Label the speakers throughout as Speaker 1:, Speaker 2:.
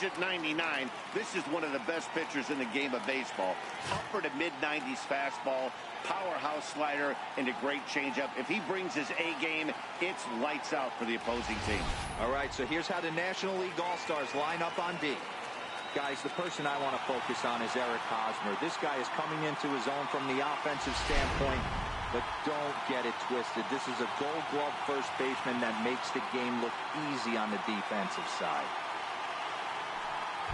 Speaker 1: At 99, this is one of the best pitchers in the game of baseball. Upper to mid-90s fastball, powerhouse slider, and a great changeup. If he brings his A game, it's lights out for the opposing team.
Speaker 2: All right, so here's how the National League All-Stars line up on D. Guys, the person I want to focus on is Eric Hosmer. This guy is coming into his own from the offensive standpoint, but don't get it twisted. This is a Gold Glove first baseman that makes the game look easy on the defensive side.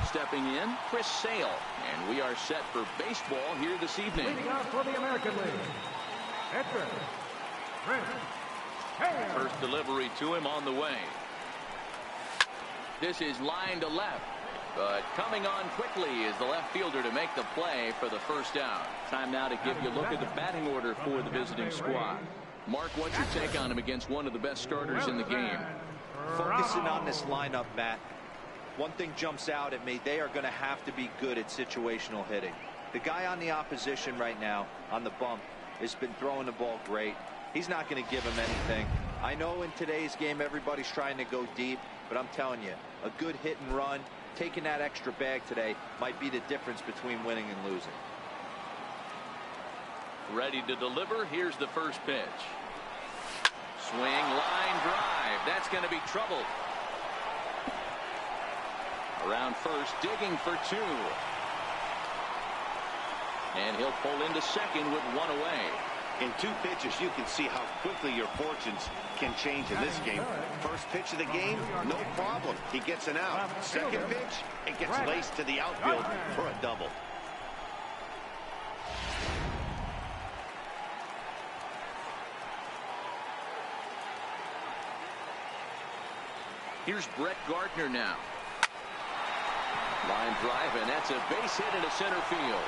Speaker 3: Stepping in, Chris Sale, and we are set for baseball here this evening.
Speaker 4: Leading out for the American League, Edgar.
Speaker 3: First delivery to him on the way. This is line to left, but coming on quickly is the left fielder to make the play for the first down. Time now to give you a look at the batting order for the visiting squad. Mark, what's your take on him against one of the best starters in the game?
Speaker 2: Focusing on this lineup, Matt. One thing jumps out at me. They are going to have to be good at situational hitting. The guy on the opposition right now on the bump has been throwing the ball great. He's not going to give him anything. I know in today's game everybody's trying to go deep, but I'm telling you, a good hit and run, taking that extra bag today might be the difference between winning and losing.
Speaker 3: Ready to deliver. Here's the first pitch. Swing, line drive. That's going to be trouble. Around first, digging for two. And he'll pull into second with one away.
Speaker 1: In two pitches, you can see how quickly your fortunes can change in this game. First pitch of the game, no problem. He gets an out. Second pitch, it gets laced to the outfield for a double.
Speaker 3: Here's Brett Gardner now. Line drive, and that's a base hit into center field.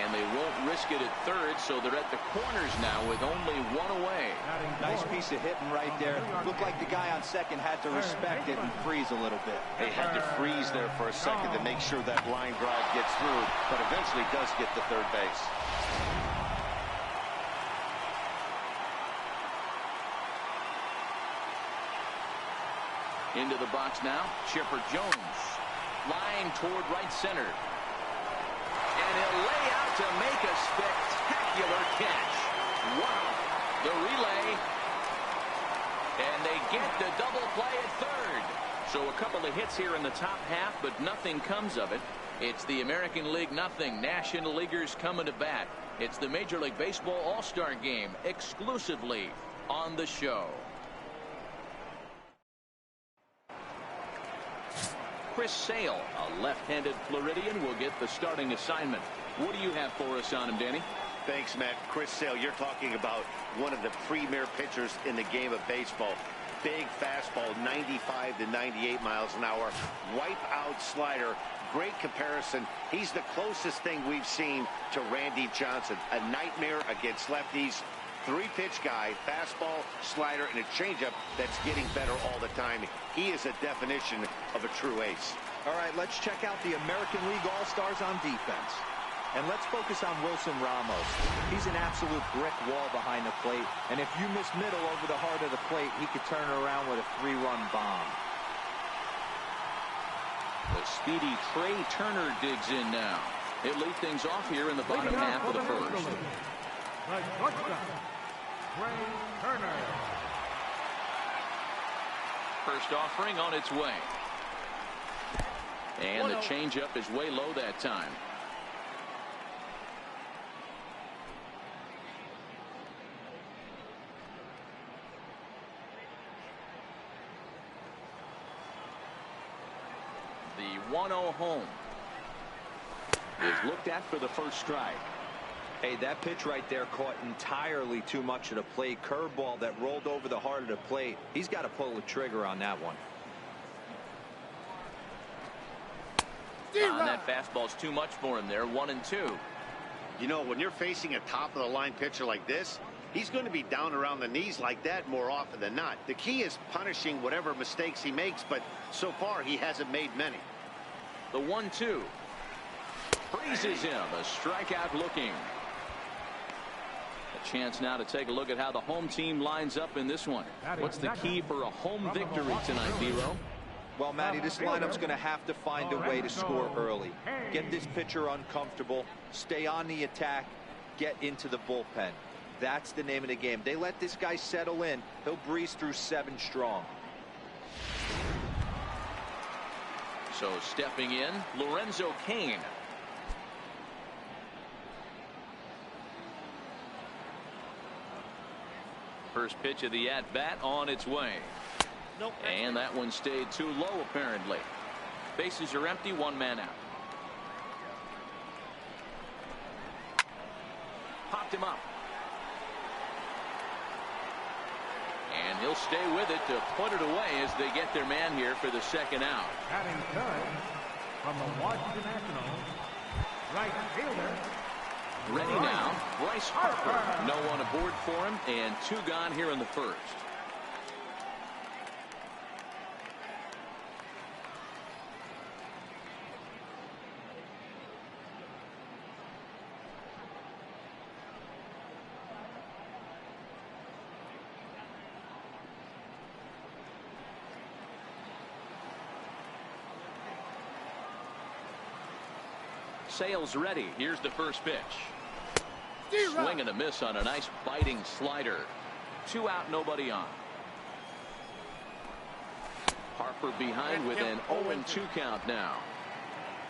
Speaker 3: And they won't risk it at third, so they're at the corners now with only one away.
Speaker 2: Nice piece of hitting right there. Looked like the guy on second had to respect it and freeze a little bit.
Speaker 1: They had to freeze there for a second to make sure that line drive gets through, but eventually does get to third base.
Speaker 3: Into the box now, Chipper Jones. Line toward right center. And he'll lay out to make a spectacular catch. Wow. The relay. And they get the double play at third. So a couple of hits here in the top half, but nothing comes of it. It's the American League nothing. National Leaguers coming to bat. It's the Major League Baseball All-Star Game exclusively on the show. Chris Sale, a left-handed Floridian, will get the starting assignment. What do you have for us on him, Danny?
Speaker 1: Thanks, Matt. Chris Sale, you're talking about one of the premier pitchers in the game of baseball. Big fastball, 95 to 98 miles an hour. Wipe-out slider. Great comparison. He's the closest thing we've seen to Randy Johnson. A nightmare against lefties. Three-pitch guy, fastball, slider, and a changeup that's getting better all the time. He is a definition of a true ace.
Speaker 2: All right, let's check out the American League All-Stars on defense. And let's focus on Wilson Ramos. He's an absolute brick wall behind the plate, and if you miss middle over the heart of the plate, he could turn it around with a three-run bomb.
Speaker 3: The speedy Trey Turner digs in now. He'll lead things off here in the bottom half of the first. First offering on its way. And the changeup is way low that time. The 1-0 home is looked at for the first strike.
Speaker 2: Hey, that pitch right there caught entirely too much of the plate. Curveball that rolled over the heart of the plate. He's got to pull the trigger on that one.
Speaker 3: That fastball's too much for him there. 1-2.
Speaker 1: You know, when you're facing a top-of-the-line pitcher like this, he's going to be down around the knees like that more often than not. The key is punishing whatever mistakes he makes, but so far he hasn't made many.
Speaker 3: The 1-2. Freezes him. A strikeout looking. A chance now to take a look at how the home team lines up in this one. What's the key for a home victory tonight, Dero?
Speaker 2: Well, Matty, this lineup's going to have to find a way to score early. Get this pitcher uncomfortable, stay on the attack, get into the bullpen. That's the name of the game. They let this guy settle in, he'll breeze through 7 strong.
Speaker 3: So stepping in, Lorenzo Cain. First pitch of the at-bat on its way.
Speaker 1: Nope.
Speaker 3: And that one stayed too low, apparently. Bases are empty, 1 man out. Popped him up. And he'll stay with it to put it away as they get their man here for the 2nd out.
Speaker 4: Batting third from the Washington Nationals, right fielder.
Speaker 3: Ready now, Bryce Harper. No one aboard for him, and 2 gone here in the 1st. Sales ready. Here's the first pitch. Swing and a miss on a nice biting slider. 2 out, nobody on. Harper behind with an 0-2 count now.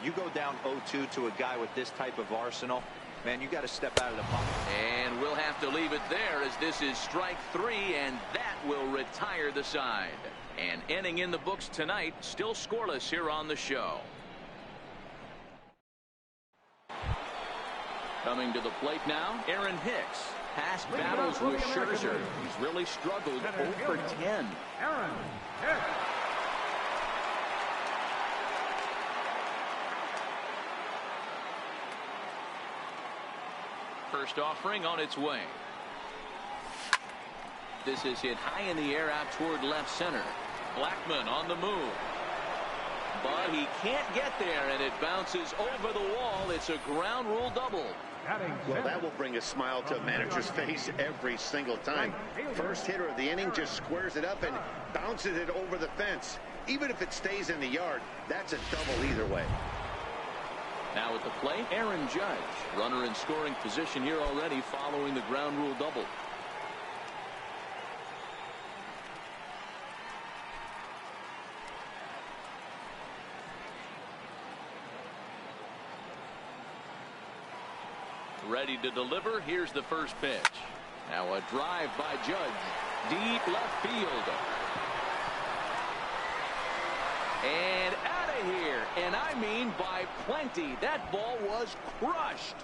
Speaker 2: You go down 0-2 to a guy with this type of arsenal, man, you got to step out of the pocket.
Speaker 3: And we'll have to leave it there as this is strike 3, and that will retire the side. An inning in the books tonight, still scoreless here on the show. Coming to the plate now, Aaron Hicks. Past battles with Scherzer. He's really struggled. 0 for 10.
Speaker 4: Aaron Hicks.
Speaker 3: First offering on its way. This is hit high in the air out toward left center. Blackmon on the move. But he can't get there, and it bounces over the wall. It's a ground rule double.
Speaker 1: Well, that will bring a smile to a manager's face every single time. First hitter of the inning just squares it up and bounces it over the fence. Even if it stays in the yard, that's a double either way.
Speaker 3: Now at the plate, Aaron Judge. Runner in scoring position here already following the ground rule double. Ready to deliver. Here's the first pitch. Now a drive by Judge. Deep left field. And out of here. And I mean by plenty. That ball was crushed.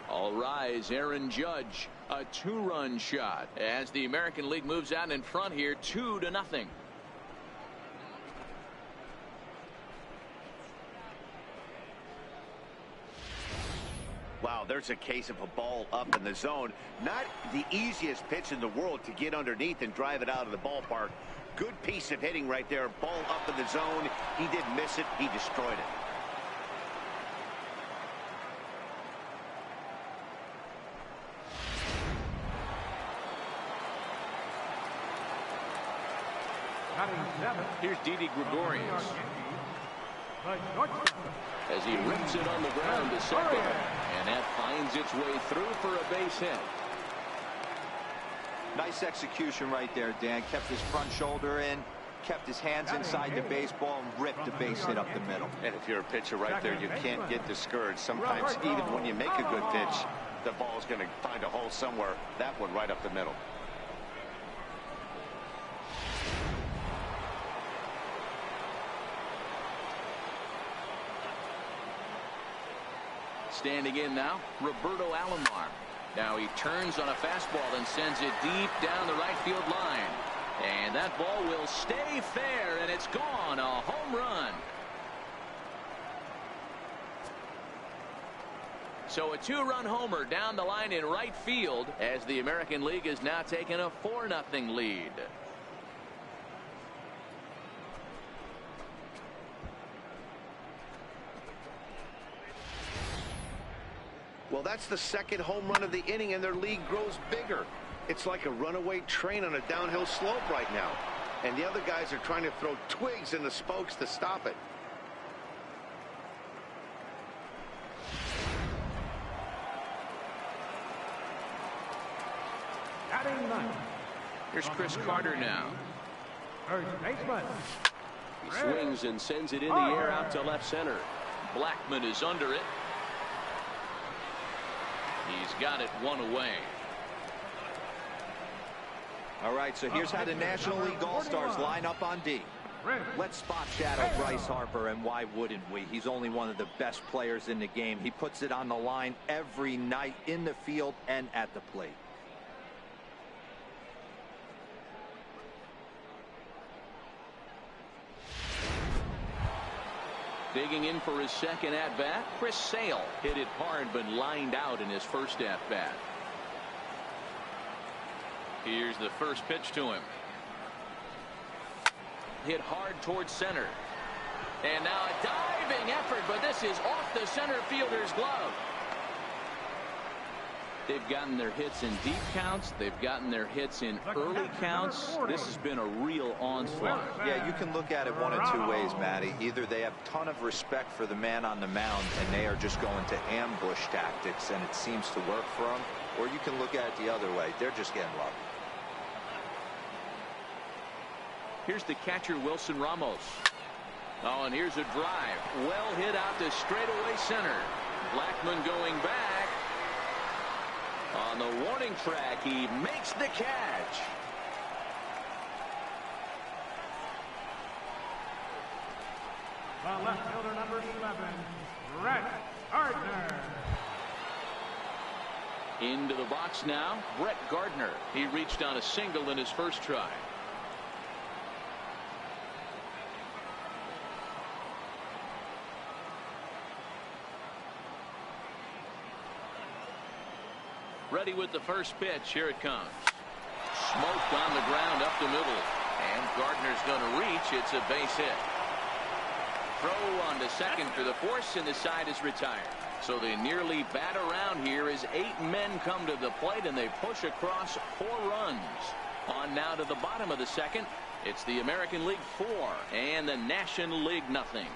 Speaker 3: All rise, Aaron Judge. A 2-run shot as the American League moves out in front here 2-0.
Speaker 1: Wow, there's a case of a ball up in the zone. Not the easiest pitch in the world to get underneath and drive it out of the ballpark. Good piece of hitting right there. Ball up in the zone. He didn't miss it. He destroyed it.
Speaker 3: Here's Didi Gregorius. As he rips it on the ground to second. And that finds its way through for a base hit.
Speaker 2: Nice execution right there, Dan. Kept his front shoulder in, kept his hands inside the baseball, and ripped the base hit up the middle.
Speaker 1: And if you're a pitcher right there, you can't get discouraged. Sometimes even when you make a good pitch, the ball's going to find a hole somewhere. That one right up the middle.
Speaker 3: Standing in now, Roberto Alomar. Now he turns on a fastball and sends it deep down the right field line. And that ball will stay fair, and it's gone. A home run. So a 2-run homer down the line in right field as the American League is now taking a 4-0 lead.
Speaker 1: Well, that's the second home run of the inning, and their lead grows bigger. It's like a runaway train on a downhill slope right now. And the other guys are trying to throw twigs in the spokes to stop it.
Speaker 4: Batting ninth.
Speaker 3: Here's Chris Carter now.
Speaker 4: First baseman.
Speaker 3: He swings and sends it in the air out to left center. Blackman is under it. He's got it one away.
Speaker 2: All right, so here's how the National League All-Stars line up on D. Let's spot shadow Bryce Harper, and why wouldn't we? He's only one of the best players in the game. He puts it on the line every night in the field and at the plate.
Speaker 3: Digging in for his second at-bat, Chris Sale hit it hard but lined out in his first at-bat. Here's the first pitch to him. Hit hard towards center. And now a diving effort, but this is off the center fielder's glove. They've gotten their hits in deep counts. They've gotten their hits in early counts. This has been a real onslaught.
Speaker 2: Yeah, you can look at it one of two ways, Matty. Either they have a ton of respect for the man on the mound and they are just going to ambush tactics and it seems to work for them, or you can look at it the other way. They're just getting lucky.
Speaker 3: Here's the catcher, Wilson Ramos. Oh, and here's a drive. Well hit out to straightaway center. Blackman going back. On the warning track, he makes the catch.
Speaker 4: The left fielder, number 7, Brett Gardner.
Speaker 3: Into the box now, Brett Gardner. He reached on a single in his first try. Ready with the first pitch. Here it comes. Smoked on the ground up the middle. And Gardner's going to reach. It's a base hit. Throw on to second for the force, and the side is retired. So they nearly bat around here as 8 men come to the plate, and they push across 4 runs. On now to the bottom of the second. It's the American League 4 and the National League nothing.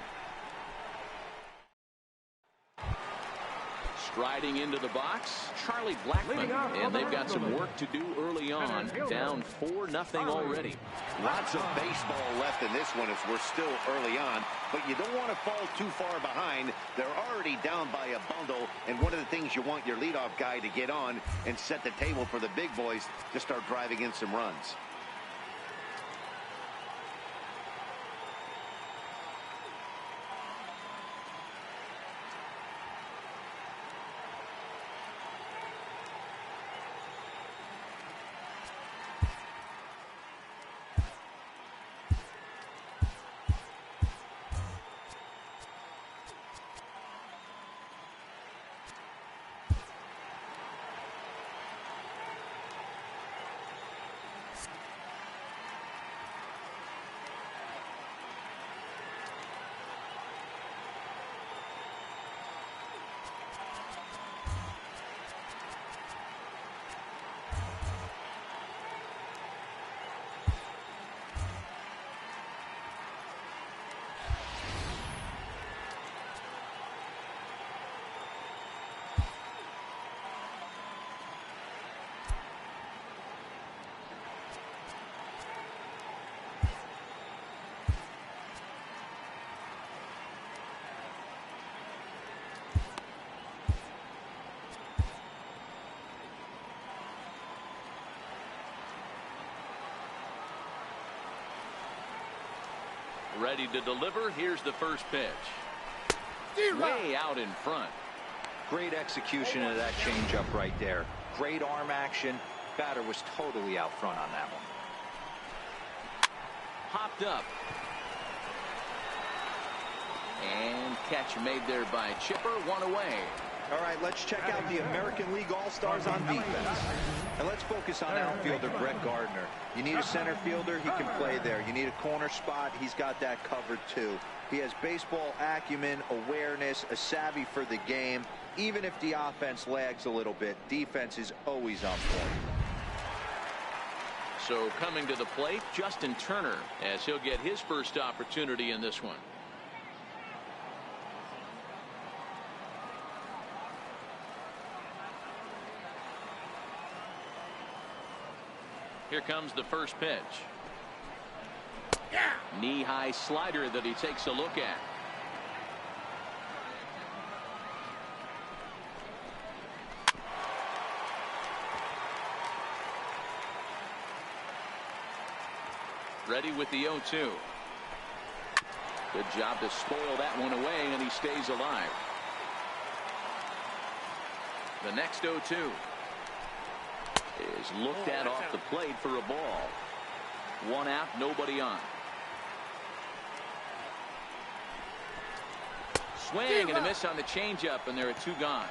Speaker 3: Striding into the box, Charlie Blackman, and they've got some work to do early on. Down 4-0 already.
Speaker 1: Lots of baseball left in this one as we're still early on, but you don't want to fall too far behind. They're already down by a bundle, and one of the things you want your leadoff guy to get on and set the table for the big boys to start driving in some runs.
Speaker 3: Ready to deliver. Here's the first pitch. Way out in front.
Speaker 2: Great execution of that changeup right there. Great arm action. Batter was totally out front on that one.
Speaker 3: Hopped up. And catch made there by Chipper. 1 away.
Speaker 2: All right, let's check out the American League All-Stars on defense. And let's focus on outfielder Brett Gardner. You need a center fielder, he can play there. You need a corner spot, he's got that covered too. He has baseball acumen, awareness, a savvy for the game. Even if the offense lags a little bit, defense is always on point.
Speaker 3: So coming to the plate, Justin Turner, as he'll get his first opportunity in this one. Here comes the first pitch. Knee-high slider that he takes a look at. Ready with the 0-2. Good job to spoil that one away, and he stays alive. The next 0-2 is looked at off the plate for a ball. One out, nobody on. Swing and a miss on the changeup, and there are two gone.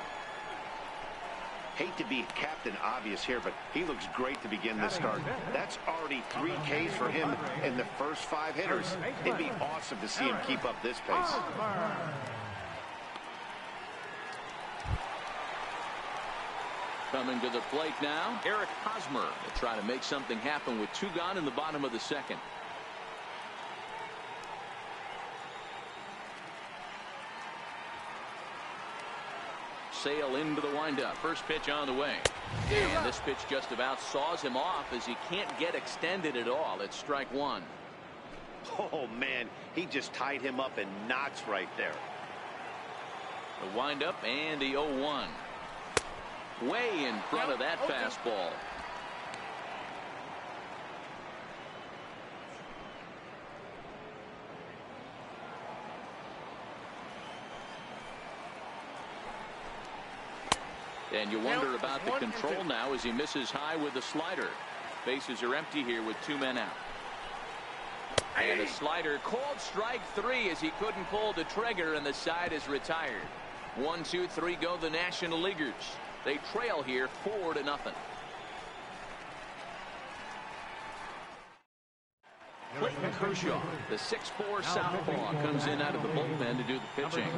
Speaker 1: Hate to be Captain Obvious here, but he looks great to begin this start. That's already 3 Ks for him in the first 5 hitters. It'd be awesome to see him keep up this pace.
Speaker 3: Coming to the plate now, Eric Hosmer will try to make something happen with 2 gone in the bottom of the second. Sale into the windup. First pitch on the way. And this pitch just about saws him off as he can't get extended at all. It's strike 1.
Speaker 1: Oh, man, he just tied him up in knots right there.
Speaker 3: The windup and the 0-1. Way in front of that fastball. And you wonder about the control now as he misses high with the slider. Bases are empty here with 2 men out. And a slider called strike 3 as he couldn't pull the trigger, and the side is retired. 1, 2, 3 go the National Leaguers. They trail here 4-0. Clayton Kershaw, the 6'4" southpaw, comes in out of the bullpen to do the pitching.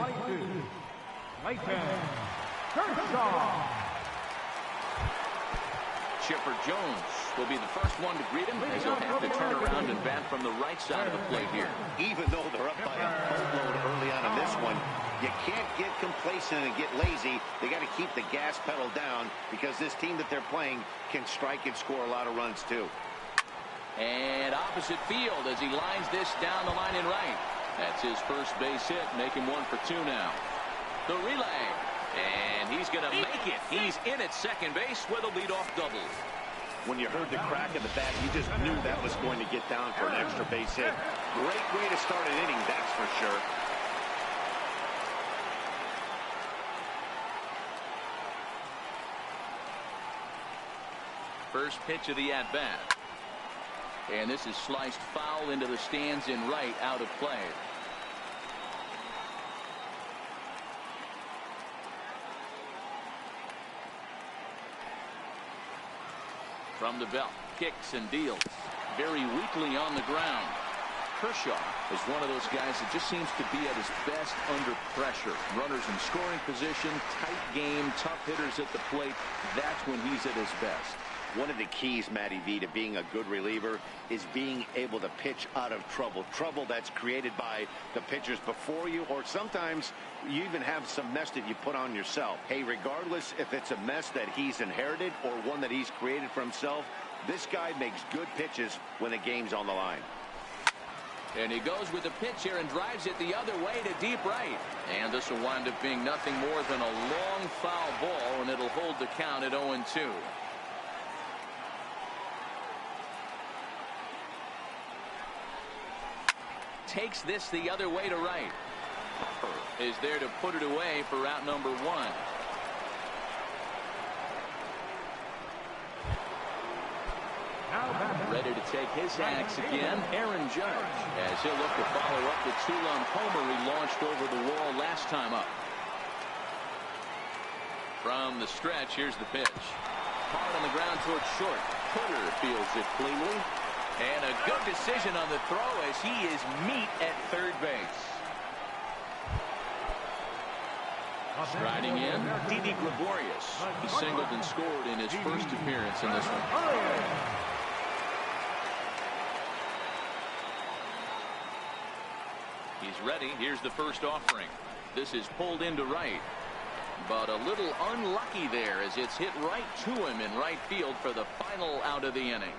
Speaker 3: Chipper Jones will be the first one to greet him as he'll have to turn around and bat from the right side of the plate here.
Speaker 1: Even though they're up by a boatload early on in this one, you can't get complacent and get lazy. They got to keep the gas pedal down because this team that they're playing can strike and score a lot of runs too.
Speaker 3: And opposite field as he lines this down the line in right. That's his first base hit, making 1 for 2 now. The relay. And he's going to make it. He's in at second base with a leadoff double.
Speaker 1: When you heard the crack of the bat, you just knew that was going to get down for an extra base hit. Great way to start an inning, that's for sure.
Speaker 3: First pitch of the at-bat. And this is sliced foul into the stands in right, out of play. From the belt, kicks and deals. Very weakly on the ground. Kershaw is one of those guys that just seems to be at his best under pressure. Runners in scoring position, tight game, tough hitters at the plate. That's when he's at his best.
Speaker 1: One of the keys, Matty V, to being a good reliever is being able to pitch out of trouble. Trouble that's created by the pitchers before you, or sometimes you even have some mess that you put on yourself. Hey, regardless if it's a mess that he's inherited or one that he's created for himself, this guy makes good pitches when the game's on the line.
Speaker 3: And he goes with the pitch here and drives it the other way to deep right. And this will wind up being nothing more than a long foul ball, and it'll hold the count at 0-2. Takes this the other way to right. Is there to put it away for out number 1. Ready to take his axe again, Aaron Judge, as he'll look to follow up the 2-run homer he launched over the wall last time up. From the stretch, here's the pitch. Hard on the ground towards short. Putter feels it cleanly. And a good decision on the throw as he is meat at third base. Striding in, Didi Gregorius. He singled and scored in his first appearance in this one. He's ready. Here's the first offering. This is pulled into right, but a little unlucky there as it's hit right to him in right field for the final out of the inning.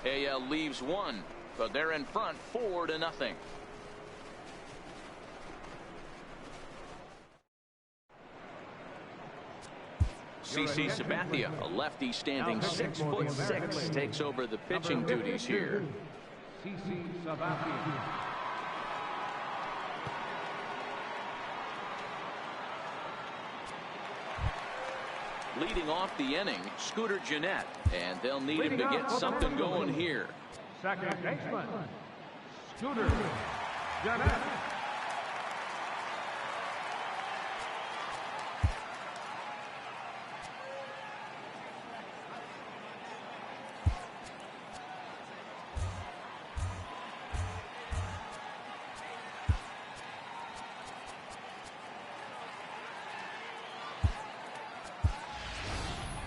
Speaker 3: AL leaves one, but they're in front 4-0. CC Sabathia, a lefty standing 6'6", takes over the pitching duties here.
Speaker 4: CC Sabathia.
Speaker 3: Leading off the inning, Scooter Gennett, and they'll need him to get something going here.
Speaker 4: Second baseman, Scooter Gennett.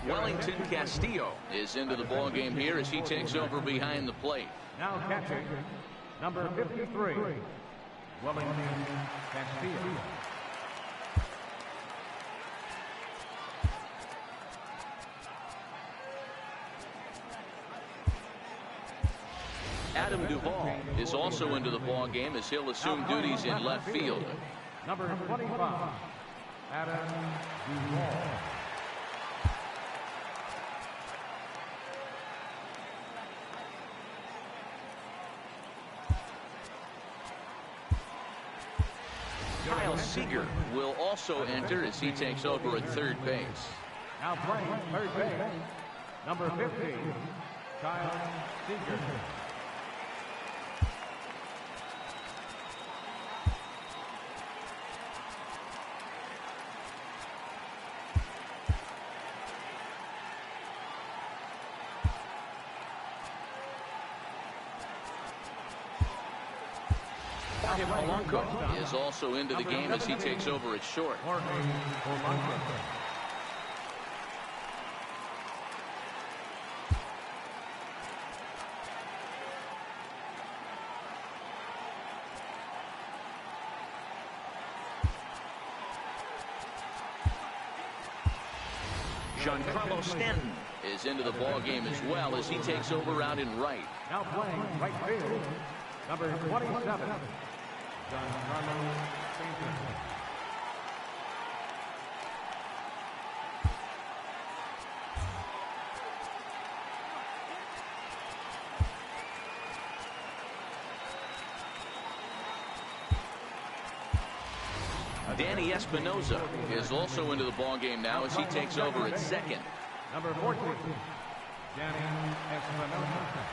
Speaker 3: Wellington Castillo is into the ballgame here as he takes over behind the plate.
Speaker 4: Now catching, number 53, Wellington Castillo.
Speaker 3: Adam Duvall is also into the ballgame as he'll assume duties in left field.
Speaker 4: Number 25, Adam Duvall.
Speaker 3: Kyle Seager will also enter as he takes over at third base.
Speaker 4: Now playing third base, number 50, Kyle Seager.
Speaker 3: Polanco is also into the game as he takes over at short. Giancarlo Stanton is into the ball game as well as he takes over out in right.
Speaker 4: Now playing right field, number 27, Giancarlo Stanton.
Speaker 3: Danny Espinosa is also into the ballgame now as he takes over at second.
Speaker 4: Number 14, Danny Espinosa.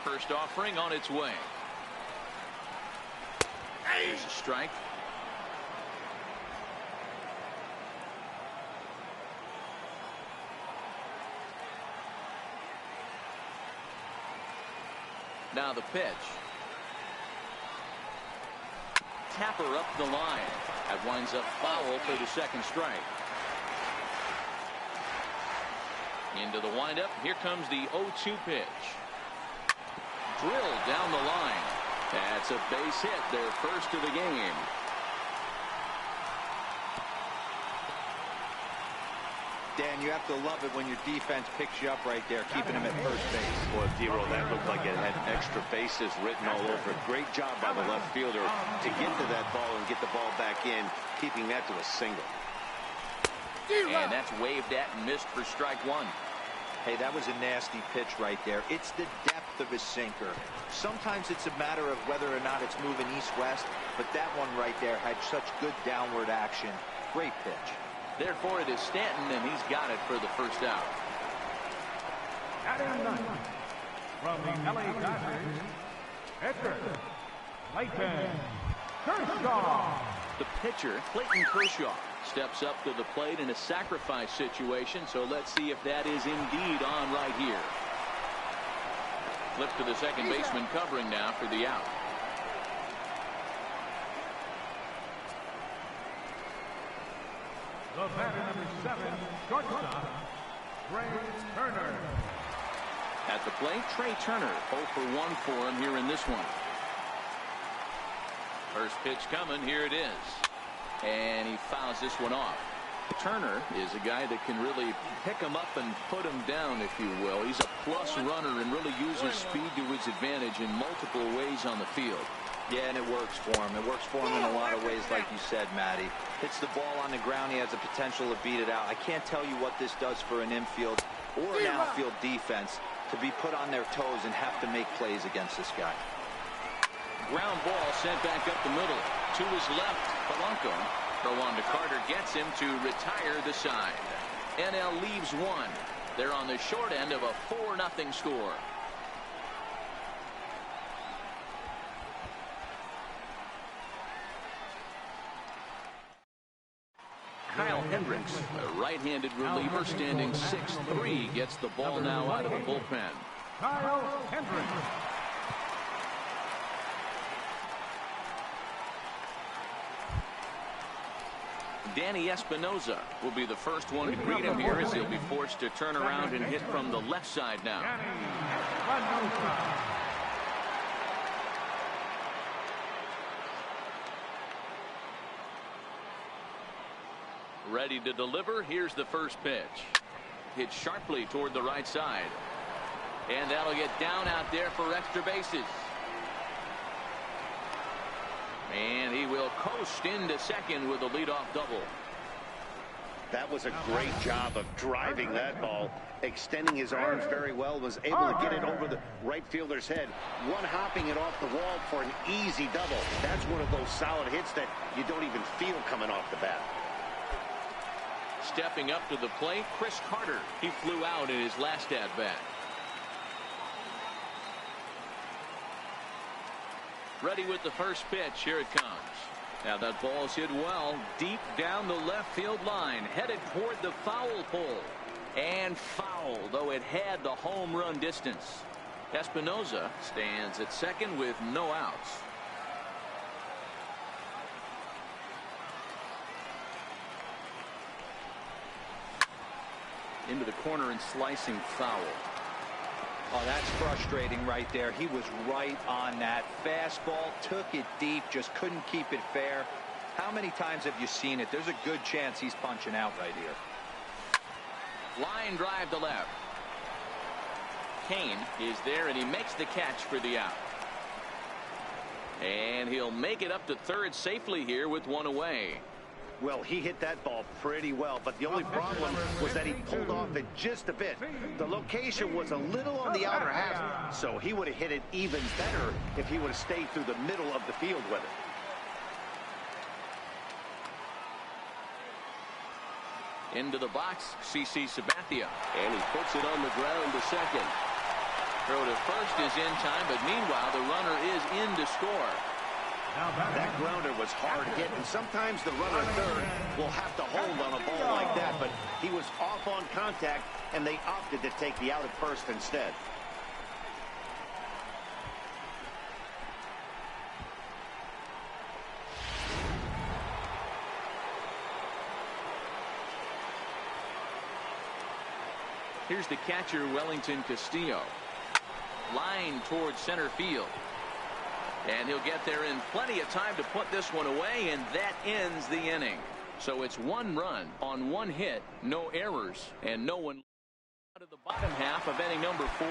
Speaker 3: First offering on its way. There's a strike. Now the pitch. Tapper up the line. That winds up foul for the second strike. Into the windup. Here comes the 0-2 pitch. Drilled down the line. That's a base hit, their first of the game.
Speaker 2: Dan, you have to love it when your defense picks you up right there, keeping him at first base.
Speaker 1: Boy, D-Roll, that looked like it had extra bases written all over it. Great job by the left fielder to get to that ball and get the ball back in, keeping that to a single.
Speaker 3: And that's waved at and missed for strike one.
Speaker 2: Hey, that was a nasty pitch right there. It's the depth of his sinker. Sometimes it's a matter of whether or not it's moving east-west, but that one right there had such good downward action. Great pitch.
Speaker 3: Therefore, it is Stanton, and he's got it for the first out.
Speaker 4: Batting ninth, from the LA Dodgers, Edgar Layton. Kershaw.
Speaker 3: The pitcher, Clayton Kershaw, steps up to the plate in a sacrifice situation, so let's see if that is indeed on right here. Flip to the second baseman covering now for the out.
Speaker 4: The batter, number 7, shortstop, Trey Turner.
Speaker 3: At the plate, Trey Turner, 0 for 1 for him here in this one. First pitch coming, here it is. And he fouls this one off. Turner is a guy that can really pick him up and put him down, if you will. He's a plus runner and really uses speed to his advantage in multiple ways on the field.
Speaker 2: Yeah, and it works for him. It works for him in a lot of ways, like you said, Matty. Hits the ball on the ground. He has the potential to beat it out. I can't tell you what this does for an infield or an outfield defense to be put on their toes and have to make plays against this guy.
Speaker 3: Ground ball sent back up the middle. To his left, Polanco. Throw on to Carter gets him to retire the side. NL leaves one. They're on the short end of a 4-0 score. Kyle Hendricks, a right-handed reliever standing 6'3", gets the ball now out of the bullpen.
Speaker 4: Kyle Hendricks.
Speaker 3: Danny Espinoza will be the first one to greet him here as he'll be forced to turn around and hit from the left side now. Ready to deliver. Here's the first pitch. Hit sharply toward the right side. And that'll get down out there for extra bases. And he will coast into second with a leadoff double.
Speaker 1: That was a great job of driving that ball, extending his arms very well, was able to get it over the right fielder's head, one-hopping it off the wall for an easy double. That's one of those solid hits that you don't even feel coming off the bat.
Speaker 3: Stepping up to the plate, Chris Carter. He flew out in his last at-bat. Ready with the first pitch. Here it comes. Now that ball's hit well deep down the left field line, headed toward the foul pole, and foul, though it had the home run distance. Espinoza stands at second with no outs. Into the corner and slicing foul.
Speaker 2: Oh, that's frustrating right there. He was right on that. Fastball, took it deep, just couldn't keep it fair. How many times have you seen it? There's a good chance he's punching out right here.
Speaker 3: Line drive to left. Kane is there, and he makes the catch for the out. And he'll make it up to third safely here with one away.
Speaker 1: Well, he hit that ball pretty well, but the only problem was that he pulled off it just a bit. The location was a little on the outer half, so he would have hit it even better if he would have stayed through the middle of the field with it.
Speaker 3: Into the box, CC Sabathia. And he puts it on the ground to second. Throw to first is in time, but meanwhile, the runner is in to score.
Speaker 1: That grounder was hard hit, and sometimes the runner at third will have to hold on a ball like that, but he was off on contact, and they opted to take the out at first instead.
Speaker 3: Here's the catcher, Wellington Castillo. Line towards center field. And he'll get there in plenty of time to put this one away, and that ends the inning. So it's one run on one hit, no errors, and no one out of the bottom half of inning number 4.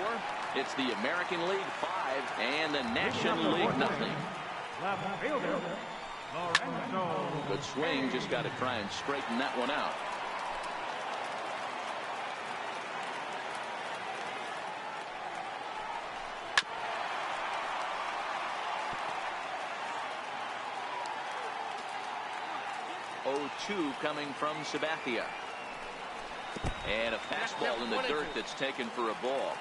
Speaker 3: It's the American League 5 and the National League nothing.
Speaker 4: Left fielder, Lorenzo.
Speaker 3: Good swing, just got to try and straighten that one out. Coming from Sabathia. And a fastball in the dirt that's taken for a ball.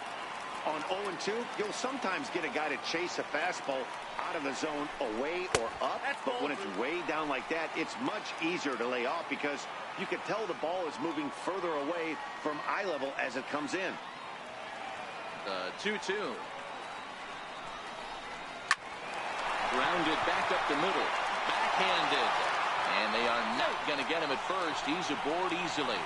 Speaker 1: On 0-2, you'll sometimes get a guy to chase a fastball out of the zone away or up. But when it's way down like that, it's much easier to lay off because you can tell the ball is moving further away from eye level as it comes in.
Speaker 3: The 2-2. Grounded back up the middle. Backhanded. And they are not going to get him at first. He's aboard easily.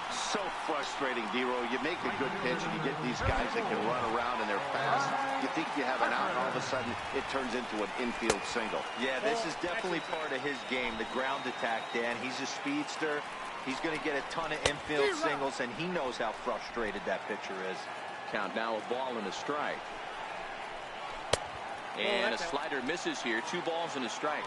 Speaker 1: So frustrating, D-Row. You make a good pitch and you get these guys that can run around and they're fast. You think you have an out, and all of a sudden it turns into an infield single.
Speaker 2: Yeah, this is definitely part of his game, the ground attack, Dan. He's a speedster. He's going to get a ton of infield singles, and he knows how frustrated that pitcher is.
Speaker 3: Count now, a ball and a strike. And a slider misses here. 2 balls and a strike.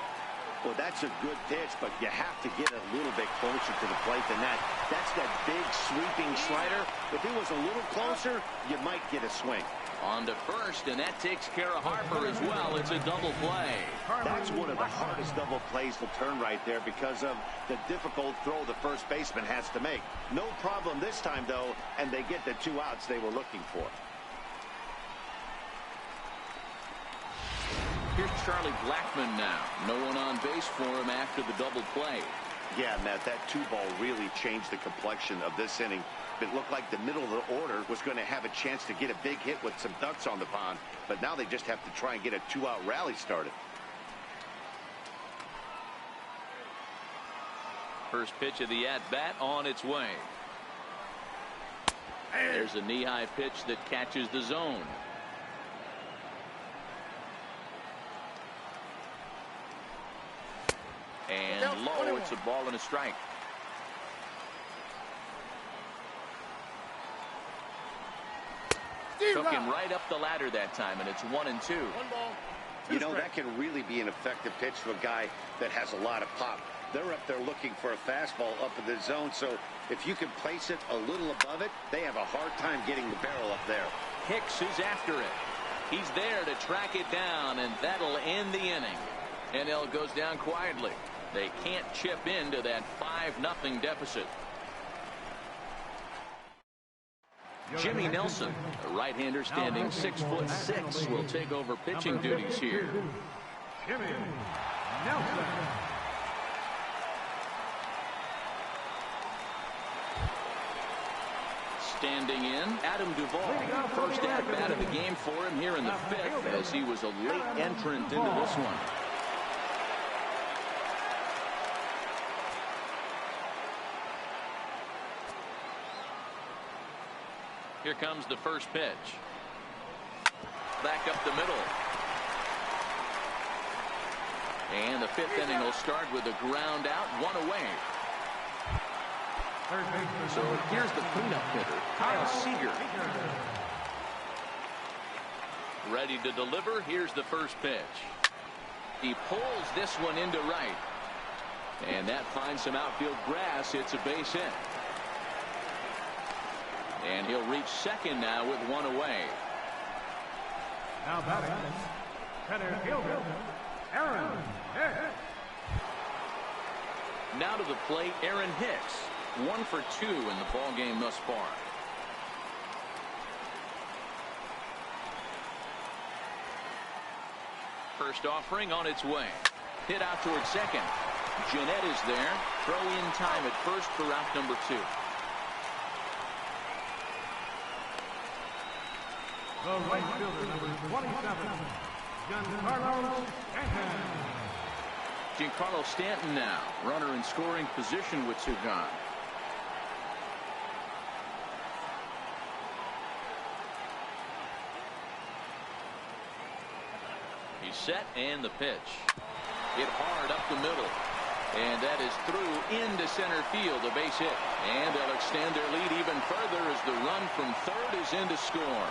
Speaker 1: Well, that's a good pitch, but you have to get a little bit closer to the plate than that. That's that big sweeping slider. If it was a little closer, you might get a swing.
Speaker 3: On to first, and that takes care of Harper as well. It's a double play.
Speaker 1: That's one of the hardest double plays to turn right there because of the difficult throw the first baseman has to make. No problem this time, though, and they get the 2 outs they were looking for.
Speaker 3: Here's Charlie Blackmon now. No one on base for him after the double play.
Speaker 1: Yeah, Matt, that 2-ball really changed the complexion of this inning. It looked like the middle of the order was going to have a chance to get a big hit with some ducks on the pond, but now they just have to try and get a 2-out rally started.
Speaker 3: First pitch of the at-bat on its way. There's a knee-high pitch that catches the zone. And low, it's a ball and a strike. Took him right up the ladder that time, and it's 1-2.
Speaker 1: You know, that can really be an effective pitch to a guy that has a lot of pop. They're up there looking for a fastball up in the zone, so if you can place it a little above it, they have a hard time getting the barrel up there.
Speaker 3: Hicks is after it. He's there to track it down, and that'll end the inning. NL goes down quietly. They can't chip into that 5-0 deficit. Jimmy Nelson, a right-hander standing 6'6", will take over pitching duties here.
Speaker 4: Jimmy Nelson.
Speaker 3: Standing in, Adam Duvall. First at-bat of the game for him here in the 5th, as he was a late entrant into this one. Here comes the first pitch. Back up the middle. And the 5th inning will start with a ground out, 1 away. So here's the cleanup hitter, Kyle Seager. Ready to deliver. Here's the first pitch. He pulls this one into right. And that finds some outfield grass. It's a base hit. And he'll reach second now with 1 away.
Speaker 4: Now batting, center fielder, Aaron Hicks.
Speaker 3: Now to the plate, Aaron Hicks. 1 for 2 in the ball game thus far. First offering on its way. Hit out towards second. Jeanette is there. Throw in time at first for route number 2.
Speaker 4: The right fielder, number 27, Giancarlo Stanton.
Speaker 3: Giancarlo Stanton now, runner in scoring position with 2 gone. He's set, and the pitch. Hit hard up the middle. And that is through into center field, a base hit. And they'll extend their lead even further as the run from third is in to score.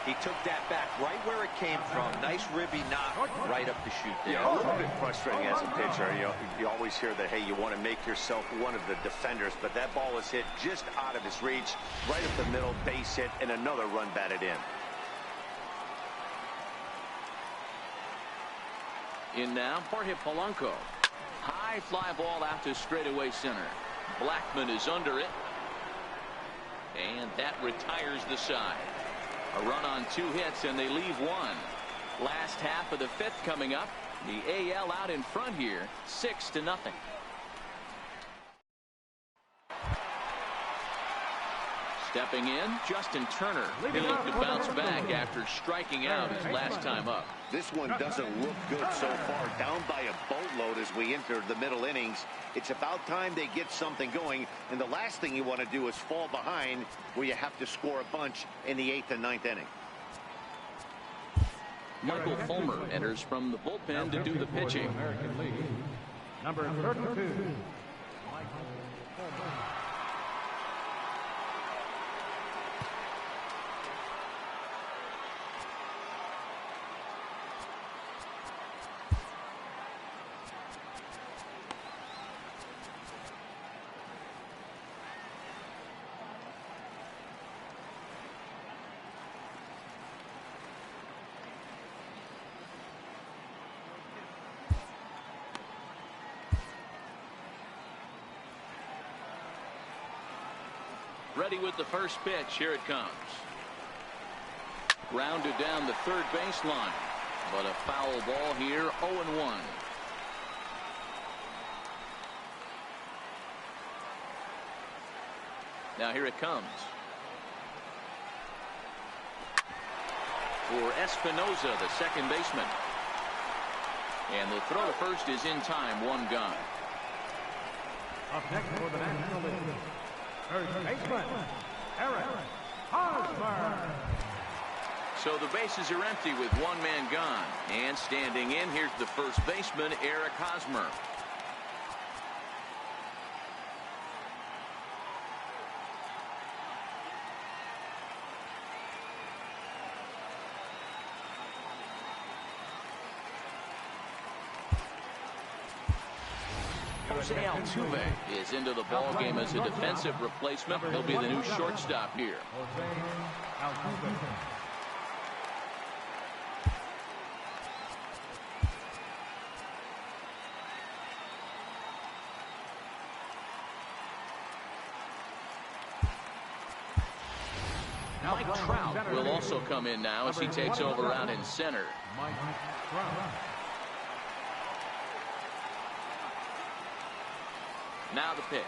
Speaker 2: He took that back right where it came from. Nice ribby knock right up the chute there.
Speaker 1: Yeah, a little bit frustrating as a pitcher. You always hear that, hey, you want to make yourself one of the defenders, but that ball was hit just out of his reach, right up the middle, base hit, and another run batted in.
Speaker 3: In now, Jorge Polanco. High fly ball out to straightaway center. Blackmon is under it. And that retires the side. A run on 2 hits, and they leave 1. Last half of the 5th coming up. The AL out in front here, 6-0. Stepping in, Justin Turner. He looked to bounce back after striking out his last time up.
Speaker 1: This one doesn't look good so far. Down by a boatload as we enter the middle innings. It's about time they get something going. And the last thing you want to do is fall behind where you have to score a bunch in the 8th and 9th inning.
Speaker 3: Michael Fulmer enters from the bullpen to do the pitching.
Speaker 4: American League, number 32, Michael Fulmer.
Speaker 3: Ready with the first pitch. Here it comes. Grounded down the third baseline, but a foul ball here. 0-1. Now here it comes. For Espinoza, the second baseman. And the throw to first is in time. 1 gone.
Speaker 4: Up next for the National League, first baseman, Eric Hosmer.
Speaker 3: So the bases are empty with 1 man gone. And standing in, here's the first baseman, Eric Hosmer. Jose Altuve is into the ball game as a defensive replacement. He'll be the new shortstop here.
Speaker 4: Jose Altuve.
Speaker 3: Mike Trout will also come in now as he takes over out in center.
Speaker 4: Mike Trout.
Speaker 3: Now the pitch.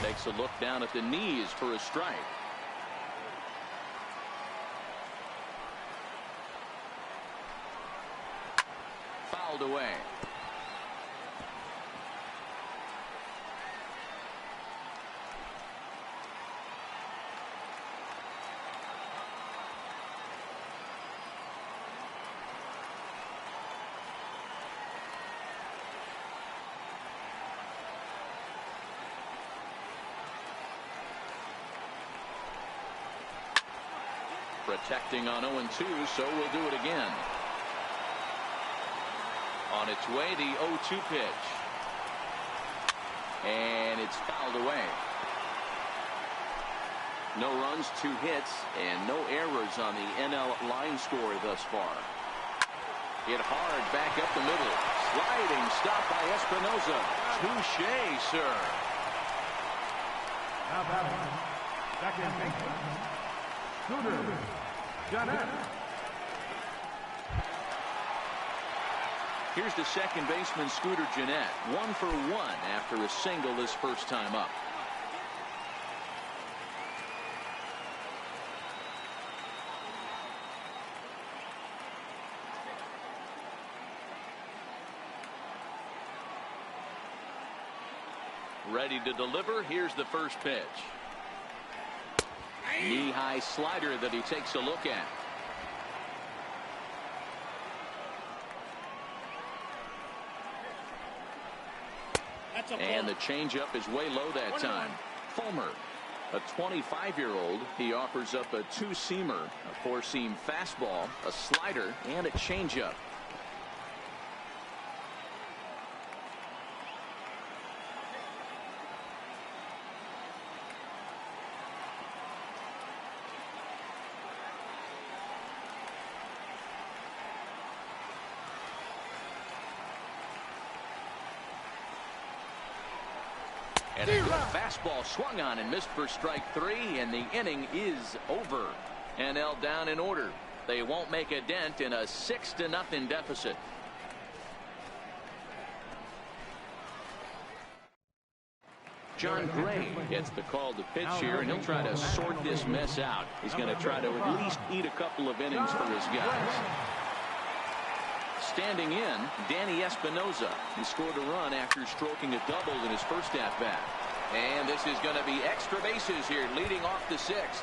Speaker 3: Takes a look down at the knees for a strike. Fouled away. Protecting on 0-2, so we'll do it again. On its way, the 0-2 pitch. And it's fouled away. No runs, 2 hits, and no errors on the NL line score thus far. Hit hard back up the middle. Sliding stop by Espinoza. Touché, sir.
Speaker 4: Now batting, second baseman, Scooter Gennett.
Speaker 3: Here's the second baseman, Scooter Gennett. 1 for 1 after a single his first time up. Ready to deliver. Here's the first pitch. Knee-high slider that he takes a look at. And the changeup is way low that time. Fulmer, a 25-year-old, he offers up a 2-seamer, a 4-seam fastball, a slider, and a changeup. And a good fastball swung on and missed for strike 3, and the inning is over. NL down in order. They won't make a dent in a 6-0 deficit. John Gray gets the call to pitch here, and he'll try to sort this mess out. He's going to try to at least eat a couple of innings for his guys. Standing in, Danny Espinosa. He scored a run after stroking a double in his first at-bat. And this is going to be extra bases here, leading off the 6th.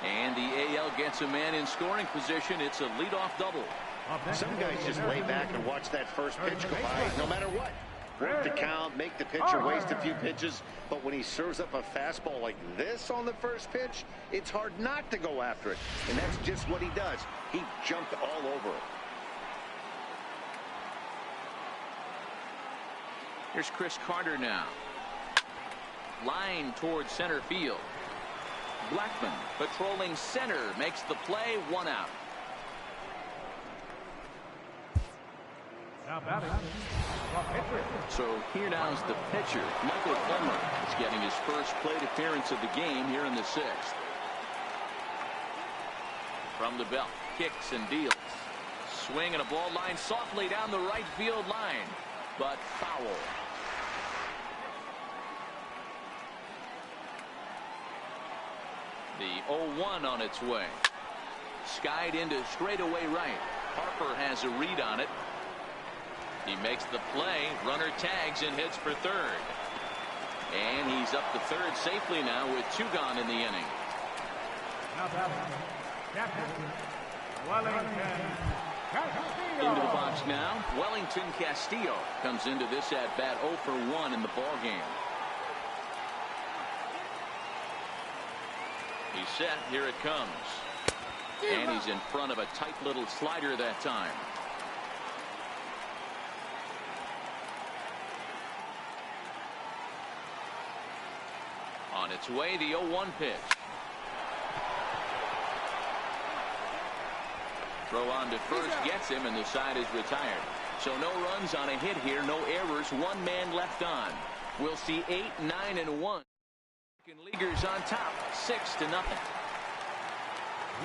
Speaker 3: And the AL gets a man in scoring position. It's a leadoff double.
Speaker 1: Some guys just lay back and watch that first pitch go by, no matter what. Work the count, make the pitcher waste a few pitches, but when he serves up a fastball like this on the first pitch, it's hard not to go after it. And that's just what he does. He jumped all over it.
Speaker 3: Here's Chris Carter now. Line towards center field. Blackman patrolling center, makes the play, 1 out.
Speaker 4: Now batting, the pitcher.
Speaker 3: So here now is the pitcher. Michael Fulmer is getting his first plate appearance of the game here in the 6th. From the belt, kicks and deals. Swing and a ball line softly down the right field line, but foul. The 0-1 on its way. Skied into straightaway right. Harper has a read on it. He makes the play. Runner tags and hits for third. And he's up to third safely now with 2 gone in the inning.
Speaker 4: Now batting, captain, Wellington Castillo.
Speaker 3: Into the box now. Wellington Castillo comes into this at-bat 0 for 1 in the ballgame. He's set. Here it comes. And he's in front of a tight little slider that time. On its way, the 0-1 pitch. Throw on to first gets him, and the side is retired. So no runs on a hit here, no errors, 1 man left on. We'll see 8, 9, and 1. Leaguers on top, 6-0.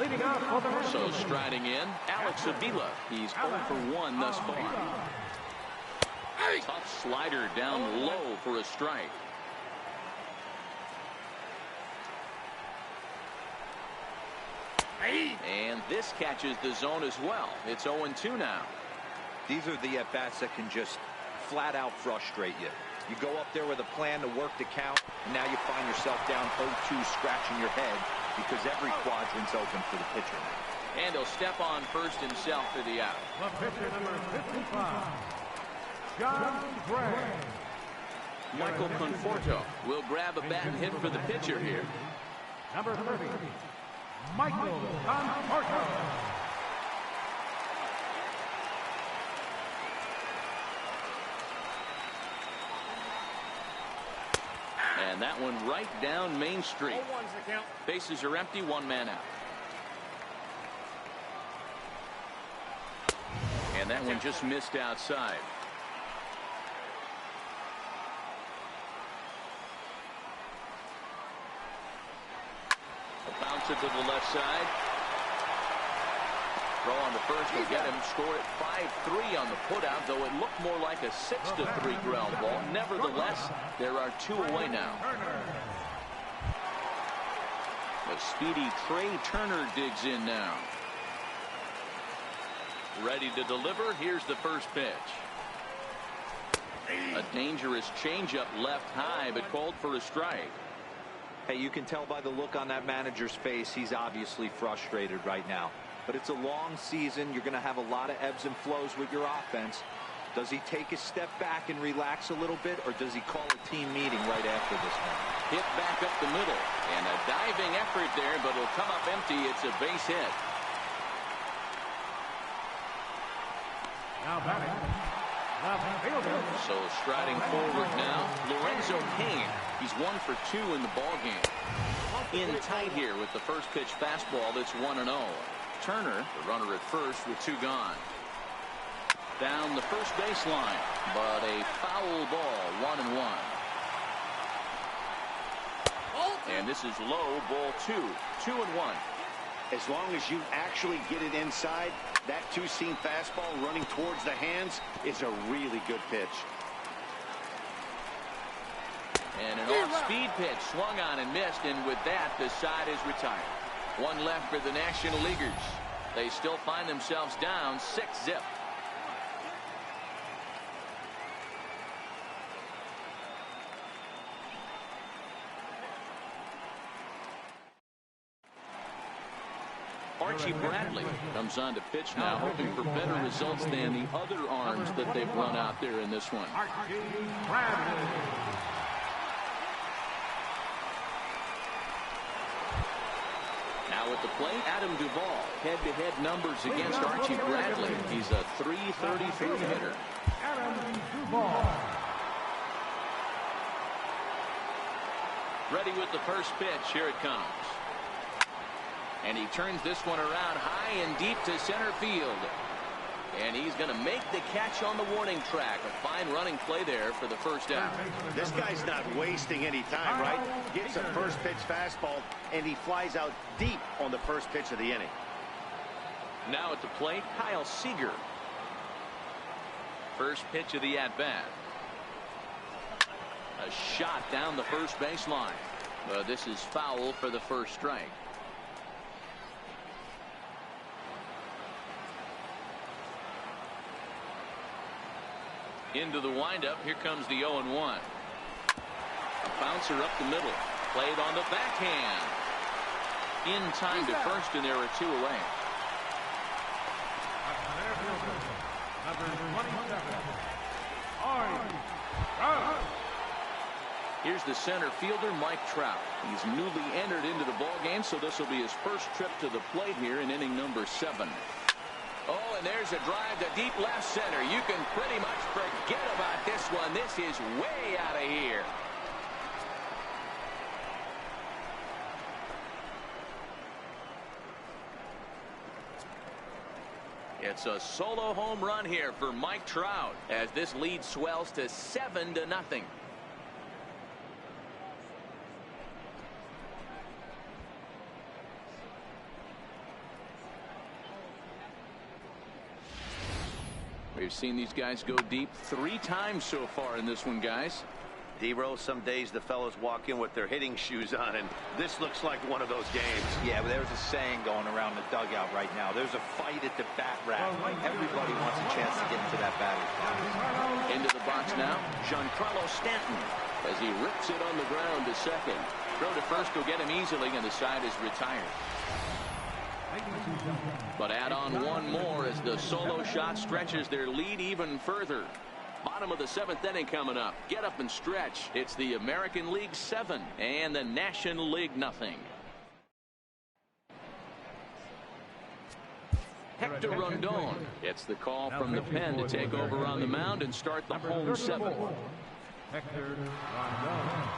Speaker 4: Leading out for the
Speaker 3: So striding in, Alex Avila. He's 0 for 1 thus far. Tough slider down low for a strike. And this catches the zone as well. It's 0-2 now.
Speaker 2: These are the at-bats that can just flat out frustrate you. You go up there with a plan to work the count, and now you find yourself down 0-2, scratching your head because every quadrant's open for the pitcher.
Speaker 3: And he'll step on first himself for the out.
Speaker 4: The pitcher number 55, John Gray.
Speaker 3: Michael Conforto will grab a bat and hit for the pitcher here.
Speaker 4: Number 30, Michael Conforto.
Speaker 3: And that one right down Main Street. Bases are empty, 1 man out. And that one just missed outside. Bounce it to the left side. Throw on the first will get him. Score it 5-3 on the putout, though it looked more like a 6-3 ground ball. Nevertheless, there are 2 away now. The speedy Trey Turner digs in now. Ready to deliver. Here's the first pitch. A dangerous changeup left high, but called for a strike.
Speaker 2: Hey, you can tell by the look on that manager's face, he's obviously frustrated right now. But it's a long season. You're going to have a lot of ebbs and flows with your offense. Does he take a step back and relax a little bit, or does he call a team meeting right after this one?
Speaker 3: Hit back up the middle, and a diving effort there, but it'll come up empty. It's a base hit.
Speaker 4: Now batting, the fielder.
Speaker 3: So striding forward now, Lorenzo Cain. He's 1 for 2 in the ballgame. In tight here with the first pitch fastball that's 1-0. Turner, the runner at first with 2 gone. down the first baseline, but a foul ball, 1-1. And this is low, ball 2, 2-1.
Speaker 1: As long as you actually get it inside, that two-seam fastball running towards the hands is a really good pitch.
Speaker 3: And an off-speed pitch swung on and missed, and with that, the side is retired. One left for the National Leaguers. They still find themselves down 6-zip. Archie Bradley comes on to pitch now, hoping for better results than the other arms that they've run out there in this one. Now at the plate, Adam Duvall. Head-to-head numbers against Archie Bradley. He's a .333 hitter.
Speaker 4: Adam Duvall.
Speaker 3: Ready with the first pitch. Here it comes. And he turns this one around high and deep to center field. And he's going to make the catch on the warning track. A fine running play there for the first out.
Speaker 1: This guy's not wasting any time, right? Gets a first pitch fastball, and he flies out deep on the first pitch of the inning.
Speaker 3: Now at the plate, Kyle Seager. First pitch of the at-bat. A shot down the first baseline. This is foul for the first strike. Into the windup. Here comes the 0-1. A bouncer up the middle. Played on the backhand. In time to first, and there are 2 away. Here's the center fielder, Mike Trout. He's newly entered into the ball game, so this will be his first trip to the plate here in inning number 7. Oh, and there's a drive to deep left center. You can pretty much forget about this one. This is way out of here. It's a solo home run here for Mike Trout as this lead swells to 7-0. We've seen these guys go deep 3 times so far in this one, guys.
Speaker 1: D-Roll, some days the fellows walk in with their hitting shoes on, and this looks like one of those games.
Speaker 2: Yeah, but there's a saying going around the dugout right now. There's a fight at the bat rack. Everybody wants a chance to get into that batter's box.
Speaker 3: Into the box now, Giancarlo Stanton as he rips it on the ground to second. Throw to first will get him easily, and the side is retired. But add on one more as the solo shot stretches their lead even further. Bottom of the 7th inning coming up. Get up and stretch. It's the American League 7 and the National League nothing. Hector Rondon gets the call from the pen to take over on the mound and start the home 7.
Speaker 4: Hector Rondon.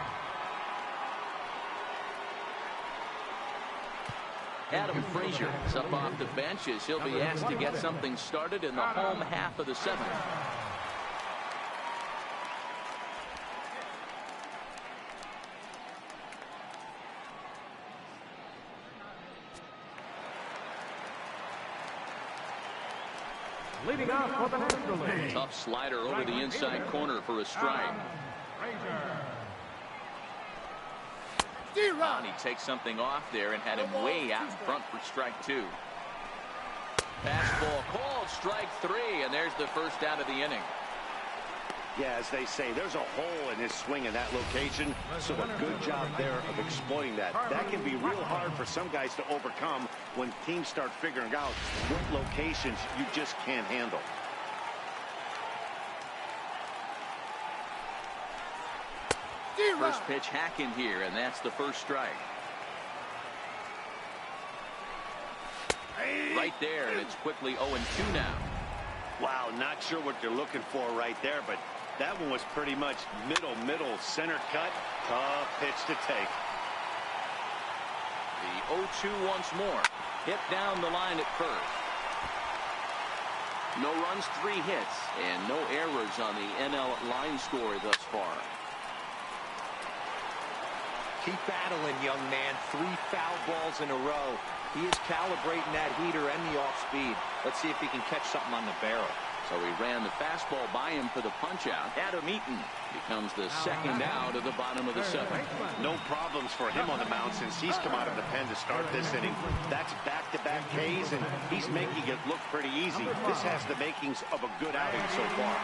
Speaker 3: Adam Frazier is up off the bench as he'll be asked to get something started in the home half of the 7th.
Speaker 4: Leading off for the National League.
Speaker 3: Tough slider over the inside corner for a strike. And he takes something off there and had him way out in front for strike 2. Fastball called, strike 3, and there's the first out of the inning.
Speaker 1: Yeah, as they say, there's a hole in his swing in that location, so a good job there of exploiting that. That can be real hard for some guys to overcome when teams start figuring out what locations you just can't handle.
Speaker 3: First pitch hack in here, and that's the first strike. Right there, and it's quickly 0-2 now.
Speaker 1: Wow, not sure what they're looking for right there, but that one was pretty much middle, center cut. Tough pitch to take.
Speaker 3: The 0-2 once more. Hit down the line at first. No runs, 3 hits, and no errors on the NL line score thus far.
Speaker 2: Keep battling, young man. 3 foul balls in a row. He is calibrating that heater and the off-speed. Let's see if he can catch something on the barrel.
Speaker 3: So he ran the fastball by him for the punch-out. LATINOHEAt becomes the second out of the bottom of the 7th.
Speaker 1: No problems for him on the mound since he's come out of the pen to start this inning. That's back-to-back Ks, and he's making it look pretty easy. This has the makings of a good outing so far.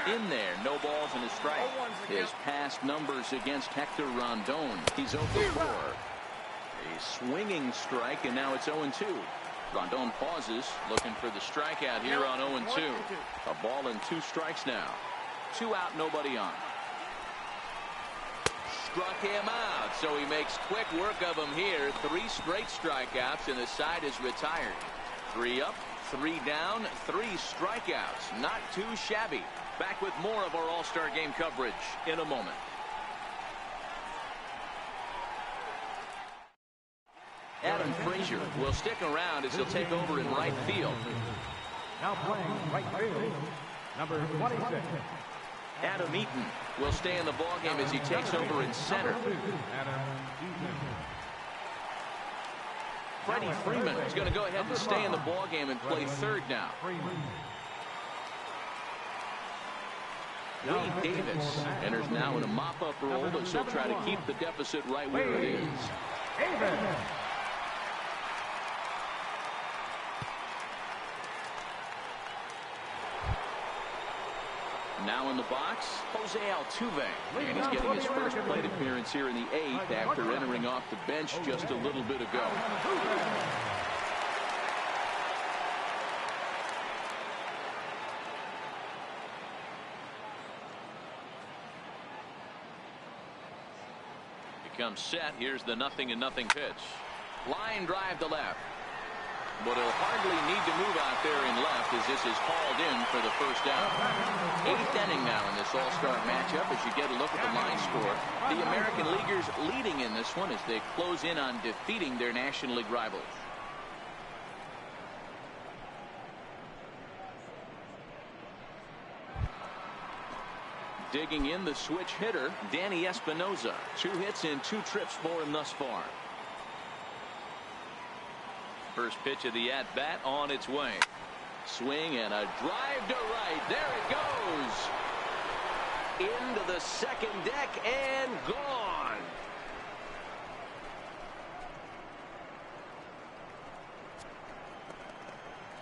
Speaker 3: In there, no balls and a strike. His past numbers against Hector Rondon. He's 0 for 4. A swinging strike, and now it's 0-2. Rondon pauses, looking for the strikeout here on 0-2. A ball and 2 strikes now. 2 out, nobody on. Struck him out, so he makes quick work of him here. 3 straight strikeouts, and the side is retired. 3 up, 3 down, 3 strikeouts. Not too shabby. Back with more of our All-Star Game coverage in a moment. Adam Frazier will stick around as he'll take over in right field.
Speaker 4: Now playing right field, number 26.
Speaker 3: LATINOHEAt will stay in the ballgame as he takes over in center. Freddie Freeman is going to go ahead and stay in the ballgame and play third now. Wade Davis enters now in a mop-up role, but she'll try to keep the deficit right where it is. Now in the box, Jose Altuve. And he's getting his first plate appearance here in the 8th after entering off the bench just a little bit ago. Becomes set. Here's the 0-0 pitch. Line drive to left. But he'll hardly need to move out there in left as this is hauled in for the first out. 8th inning now in this all-star matchup as you get a look at the line score. The American Leaguers leading in this one as they close in on defeating their National League rivals. Digging in the switch hitter, Danny Espinosa. 2 hits and 2 trips for him thus far. First pitch of the at-bat on its way. Swing and a drive to right. There it goes. Into the second deck and gone.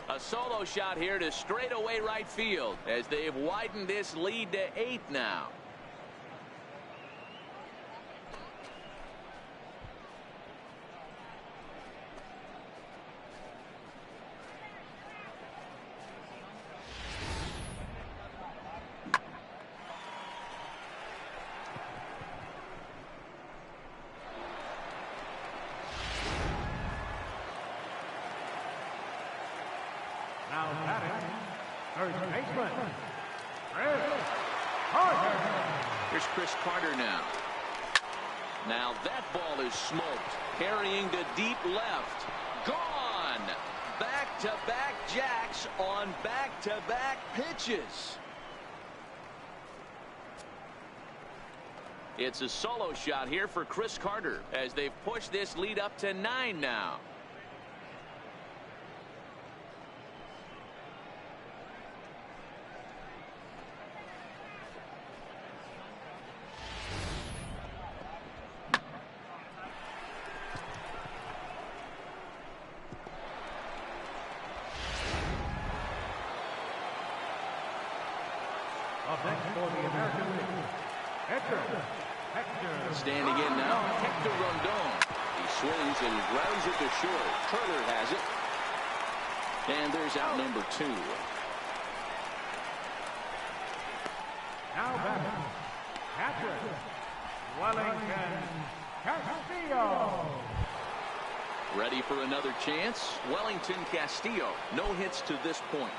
Speaker 3: A solo shot here to straightaway right field as they've widened this lead to 8 now.
Speaker 4: Now batting, first baseman, Chris Carter.
Speaker 3: Here's Chris Carter now. Now that ball is smoked. Carrying to deep left. Gone. Back-to-back jacks on back-to-back pitches. It's a solo shot here for Chris Carter as they've pushed this lead up to 9 now.
Speaker 4: Up next for the American League, Hector.
Speaker 3: Standing in now, Hector Rondon. He swings and grounds it to short. Turner has it. And there's out number 2.
Speaker 4: Now batting, catcher, Wellington Castillo.
Speaker 3: Ready for another chance. Wellington Castillo. No hits to this point.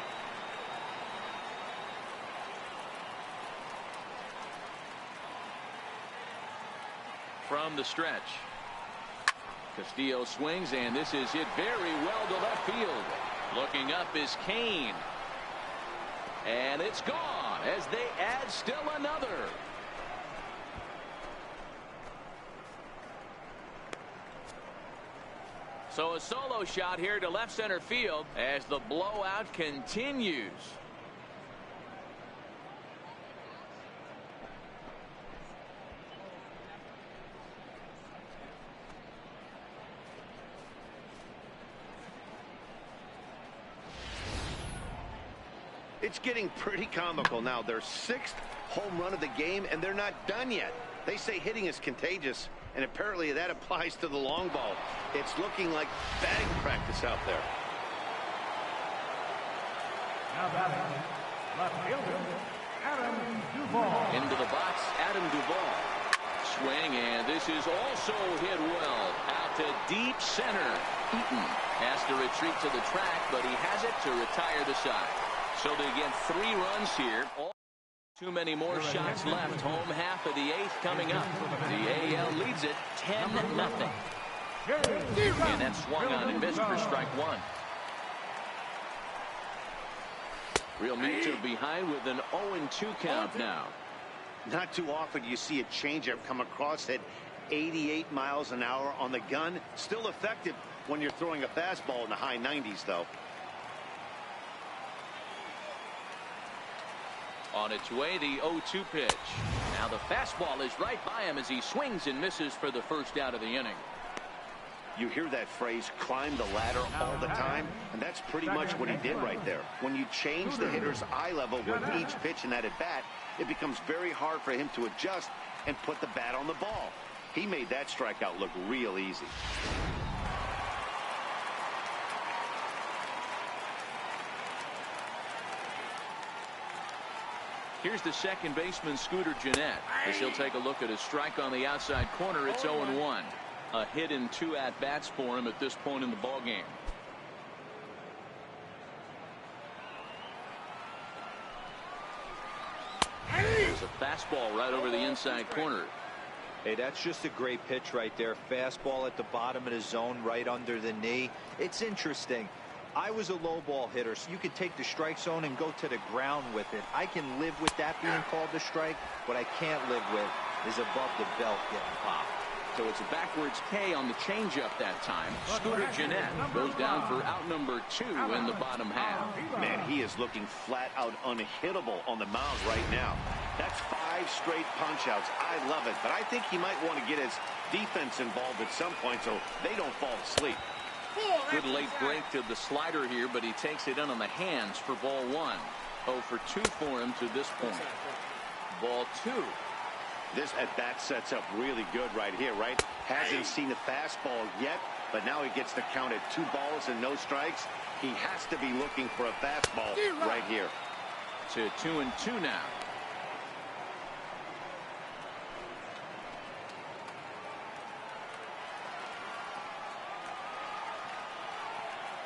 Speaker 3: from the stretch. Castillo swings, and this is hit very well to left field. Looking up is Kane. And it's gone as they add still another. So a solo shot here to left center field as the blowout continues.
Speaker 1: It's getting pretty comical now. Their 6th home run of the game, and they're not done yet. They say hitting is contagious, and apparently that applies to the long ball. It's looking like batting practice out there.
Speaker 4: Now batting, left fielder, Adam Duvall.
Speaker 3: Into the box, Adam Duvall. Swing, and this is also hit well. Out to deep center. Eaton has to retreat to the track, but he has it to retire the side. So they get 3 runs here. Too many more shots left. Home half of the 8th coming up. The AL leads it 10-0. And that swung on and missed for strike 1. Real Muto behind with an 0-2 count now.
Speaker 1: Not too often you see a changeup come across at 88 miles an hour on the gun. Still effective when you're throwing a fastball in the high 90s, though.
Speaker 3: On its way, the 0-2 pitch. Now the fastball is right by him as he swings and misses for the first out of the inning.
Speaker 1: You hear that phrase, climb the ladder, all the time, and that's pretty much what he did right there. When you change the hitter's eye level with each pitch in that at-bat, it becomes very hard for him to adjust and put the bat on the ball. He made that strikeout look real easy.
Speaker 3: Here's the second baseman, Scooter Gennett, as he'll take a look at a strike on the outside corner. It's 0-1. A hit in 2 at-bats for him at this point in the ballgame. There's a fastball right over the inside corner.
Speaker 2: Hey, that's just a great pitch right there. Fastball at the bottom of the zone, right under the knee. It's interesting. I was a low ball hitter, so you could take the strike zone and go to the ground with it. I can live with that being called a strike. What I can't live with is above the belt getting popped.
Speaker 3: So it's a backwards K on the changeup that time. Scooter Gennett goes down for out number 2 in the bottom half.
Speaker 1: Man, he is looking flat out unhittable on the mound right now. That's 5 straight punch-outs. I love it, but I think he might want to get his defense involved at some point so they don't fall asleep.
Speaker 3: Good late break to the slider here, but he takes it in on the hands for ball 1. 0 for 2 for him to this point. Ball 2.
Speaker 1: This at-bat sets up really good right here, right? Hasn't seen a fastball yet, but now he gets to count at 2 balls and no strikes. He has to be looking for a fastball right here.
Speaker 3: To 2-2 now.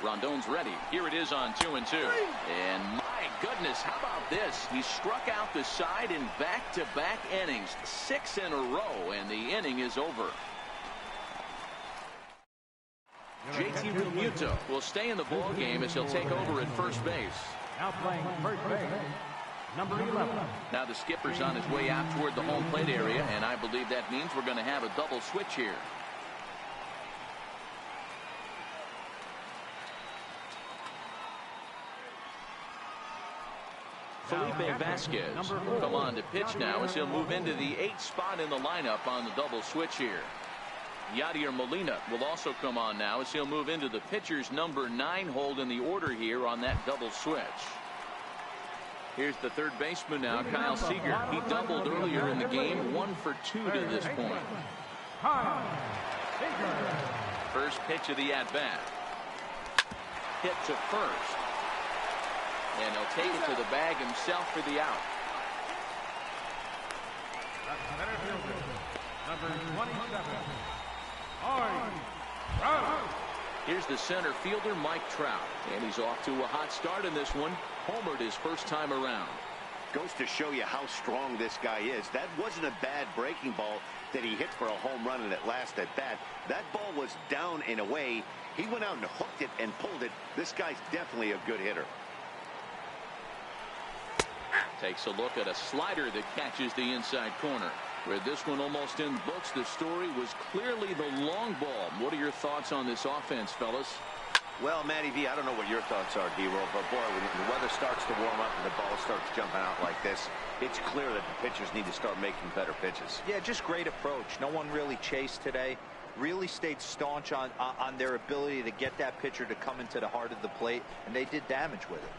Speaker 3: Rondon's ready. Here it is on 2-2. And my goodness, how about this? He struck out the side in back-to-back innings. 6 in a row, and the inning is over. JT Realmuto will stay in the ball game as he'll take over at first base.
Speaker 4: Now playing first base, number 11.
Speaker 3: Now the skipper's on his way out toward the home plate area, and I believe that means we're going to have a double switch here. Felipe Vasquez will come on to pitch now as he'll move into the 8th spot in the lineup on the double switch here. Yadier Molina will also come on now as he'll move into the pitcher's number 9 hold in the order here on that double switch. Here's the third baseman now, Kyle Seager. He doubled earlier in the game, 1 for 2 to this point. First pitch of the at-bat. Hit to first. And he'll take it to the bag himself for the out.
Speaker 4: Center fielder, number 27, Trout.
Speaker 3: Here's the center fielder, Mike Trout. And he's off to a hot start in this one. Homered his first time around.
Speaker 1: Goes to show you how strong this guy is. That wasn't a bad breaking ball that he hit for a home run in at last at bat. That ball was down and away. He went out and hooked it and pulled it. This guy's definitely a good hitter.
Speaker 3: Takes a look at a slider that catches the inside corner. With this one almost in books, the story was clearly the long ball. What are your thoughts on this offense, fellas?
Speaker 1: Well, Matty V, I don't know what your thoughts are, D-Roll, but boy, when the weather starts to warm up and the ball starts jumping out like this, it's clear that the pitchers need to start making better pitches.
Speaker 2: Yeah, just great approach. No one really chased today. Really stayed staunch on their ability to get that pitcher to come into the heart of the plate, and they did damage with it.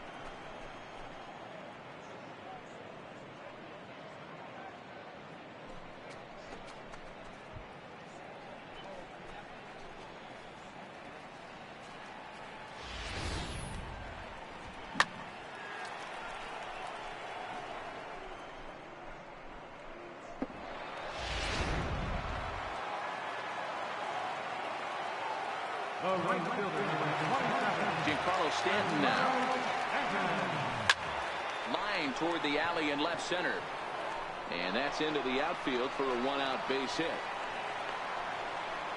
Speaker 4: The right fielder, number 27.
Speaker 3: Giancarlo Stanton now. Line toward the alley in left center. And that's into the outfield for a one-out base hit.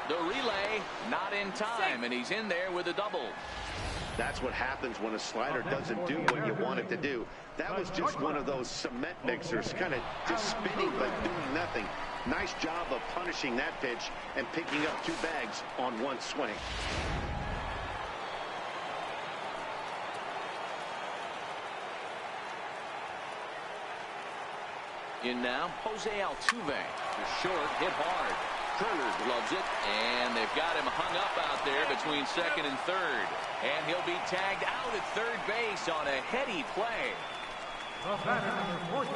Speaker 3: The relay not in time, and he's in there with a double.
Speaker 1: That's what happens when a slider doesn't do what you want it to do. That was just one of those cement mixers, kind of just spinning but doing nothing. Nice job of punishing that pitch and picking up 2 bags on one swing.
Speaker 3: In now, Jose Altuve. The short, hit hard. Turner gloves it, and they've got him hung up out there between second and third. And he'll be tagged out at third base on a heady play.
Speaker 4: The batter, number 14.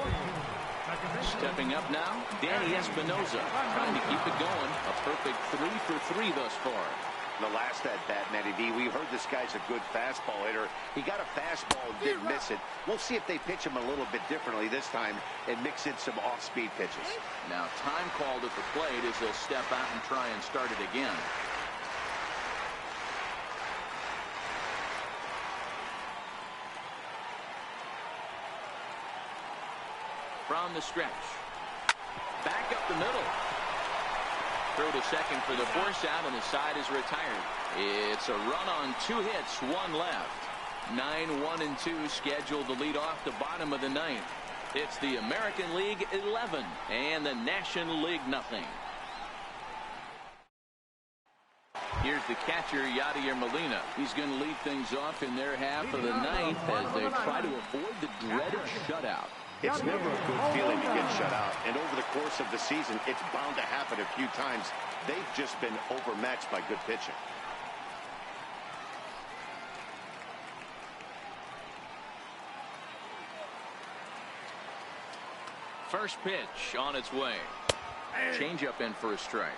Speaker 3: Stepping up now, Danny Espinosa, trying to keep it going. A perfect 3 for 3 thus far.
Speaker 1: The last at bat, Matty V, we heard this guy's a good fastball hitter. He got a fastball and didn't miss it. We'll see if they pitch him a little bit differently this time and mix in some off-speed pitches.
Speaker 3: Now time called at the plate as he'll step out and try and start it again. From the stretch. Back up the middle. Throw to second for the force out, and the side is retired. It's a run on 2 hits, 1 left. 9-1-2 scheduled to lead off the bottom of the 9th. It's the American League 11 and the National League nothing. Here's the catcher, Yadier Molina. He's going to lead things off in their half of the 9th as they try to avoid the dreaded shutout.
Speaker 1: It's never a good feeling to get shut out, and over the course of the season, it's bound to happen a few times. They've just been overmatched by good pitching.
Speaker 3: First pitch on its way. Changeup in for a strike.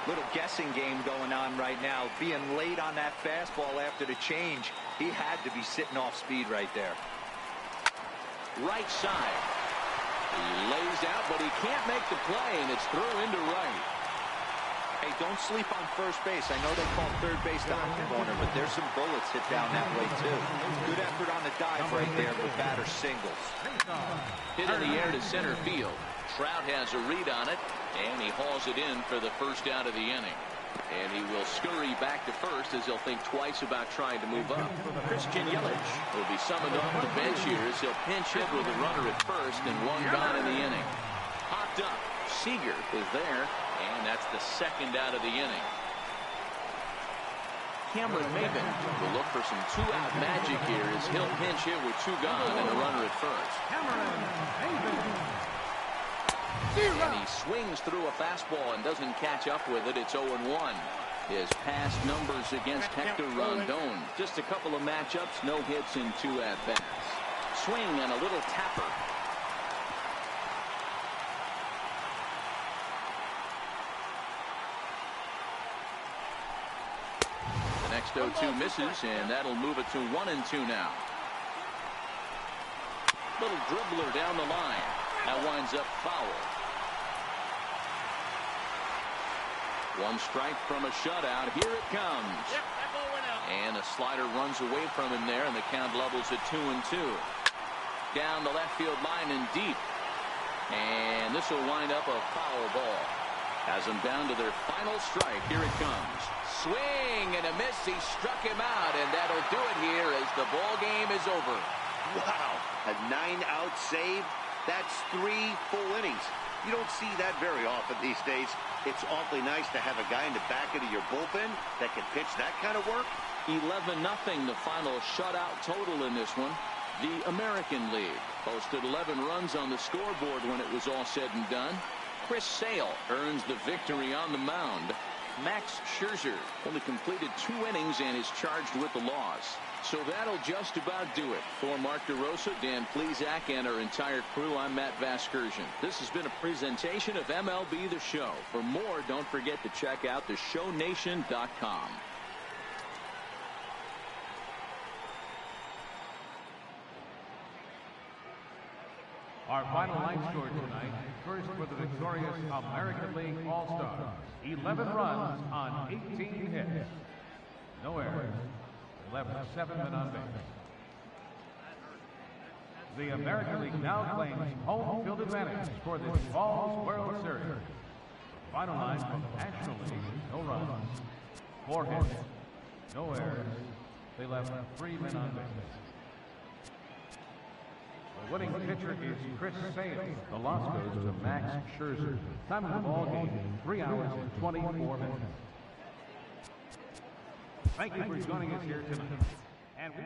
Speaker 2: Little guessing game going on right now. Being late on that fastball after the change, he had to be sitting off speed right there.
Speaker 3: Right side. He lays out, but he can't make the play, and it's thrown into right.
Speaker 2: Hey, don't sleep on first base. I know they call third base the hot corner, but there's some bullets hit down that way, too. Good effort on the dive right there, but batter singles.
Speaker 3: Hit in the air to center field. Trout has a read on it, and he hauls it in for the first out of the inning. And he will scurry back to first as he'll think twice about trying to move up. Christian Yelich will be summoned off the bench here as he'll pinch hit with a runner at first and 1 gone in the inning. Popped up. Seager is there, and that's the second out of the inning. Cameron Maybin will look for some 2-out magic here as he'll pinch hit with 2 gone and a runner at first. And he swings through a fastball and doesn't catch up with it. It's 0-1. His past numbers against Hector Rondon. Just a couple of matchups, no hits in 2 at-bats. Swing and a little tapper. The next 0-2 misses, and that'll move it to 1-2 now. Little dribbler down the line. That winds up foul. One strike from a shutout. Here it comes.
Speaker 5: Yep, that ball went out.
Speaker 3: And a slider runs away from him there, and the count levels at 2-2. Down the left field line and deep. And this will wind up a foul ball. Has them down to their final strike. Here it comes. Swing and a miss. He struck him out, and that'll do it here as the ball game is over.
Speaker 1: Wow, a 9-out save. That's 3 full innings. You don't see that very often these days. It's awfully nice to have a guy in the back end of your bullpen that can pitch that kind of work.
Speaker 3: 11-0, the final shutout total in this one. The American League posted 11 runs on the scoreboard when it was all said and done. Chris Sale earns the victory on the mound. Max Scherzer only completed 2 innings and is charged with the loss. So that'll just about do it. For Mark DeRosa, Dan Plesac, and our entire crew, I'm Matt Vasgersian. This has been a presentation of MLB The Show. For more, don't forget to check out theshownation.com.
Speaker 4: Our final line score tonight, first for the victorious American League All-Stars. 11 runs on 18 hits. No errors. Left 7 men on base. The American League now claims home field advantage for this fall's World Series. Final line from the National League, no runs, 4 hits, no errors. They left 3 men on base. The winning pitcher is Chris Sale. The loss goes to Max Scherzer. Time of the ball game, 3 hours and 24 minutes. Thank you for joining us here tonight. And we